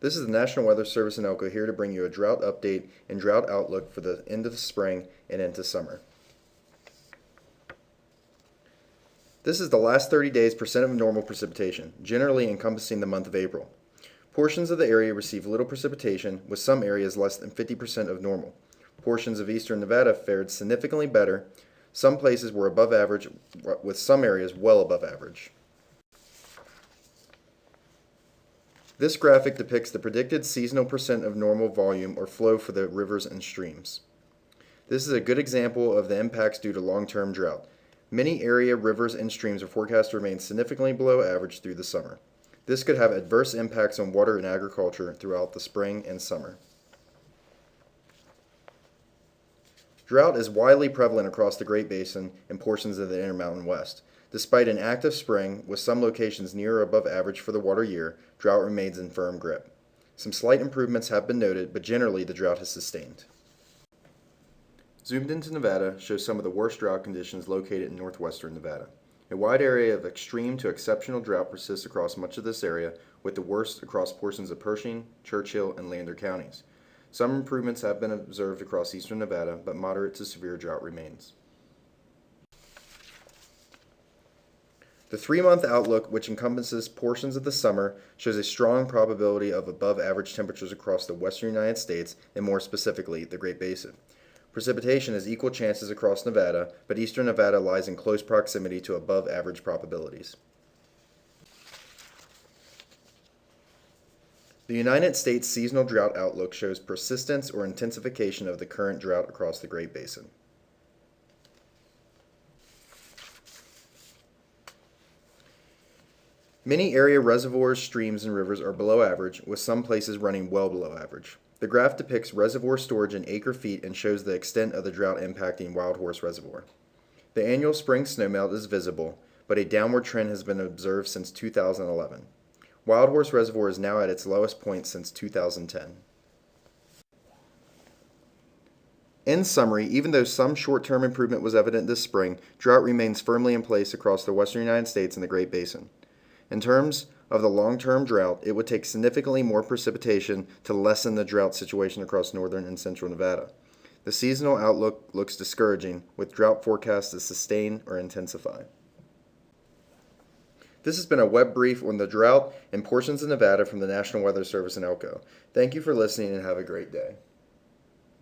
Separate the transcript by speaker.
Speaker 1: This is the National Weather Service in Elko here to bring you a drought update and drought outlook for the end of the spring and into summer. This is the last 30 days percent of normal precipitation, generally encompassing the month of April. Portions of the area receive little precipitation, with some areas less than 50% of normal. Portions of eastern Nevada fared significantly better. Some places were above average, with some areas well above average. This graphic depicts the predicted seasonal percent of normal volume or flow for the rivers and streams. This is a good example of the impacts due to long-term drought. Many area rivers and streams are forecast to remain significantly below average through the summer. This could have adverse impacts on water and agriculture throughout the spring and summer. Drought is widely prevalent across the Great Basin and portions of the Intermountain West. Despite an active spring, with some locations near or above average for the water year, drought remains in firm grip. Some slight improvements have been noted, but generally the drought has sustained. Zoomed into Nevada shows some of the worst drought conditions located in northwestern Nevada. A wide area of extreme to exceptional drought persists across much of this area, with the worst across portions of Pershing, Churchill, and Lander counties. Some improvements have been observed across eastern Nevada, but moderate to severe drought remains. The 3-month outlook, which encompasses portions of the summer, shows a strong probability of above-average temperatures across the western United States, and more specifically, the Great Basin. Precipitation has equal chances across Nevada, but eastern Nevada lies in close proximity to above-average probabilities. The United States seasonal drought outlook shows persistence or intensification of the current drought across the Great Basin. Many area reservoirs, streams, and rivers are below average, with some places running well below average. The graph depicts reservoir storage in acre-feet and shows the extent of the drought impacting Wild Horse Reservoir. The annual spring snowmelt is visible, but a downward trend has been observed since 2011. Wild Horse Reservoir is now at its lowest point since 2010. In summary, even though some short-term improvement was evident this spring, drought remains firmly in place across the western United States and the Great Basin. In terms of the long-term drought, it would take significantly more precipitation to lessen the drought situation across northern and central Nevada. The seasonal outlook looks discouraging, with drought forecasts to sustain or intensify. This has been a web brief on the drought in portions of Nevada from the National Weather Service in Elko. Thank you for listening and have a great day.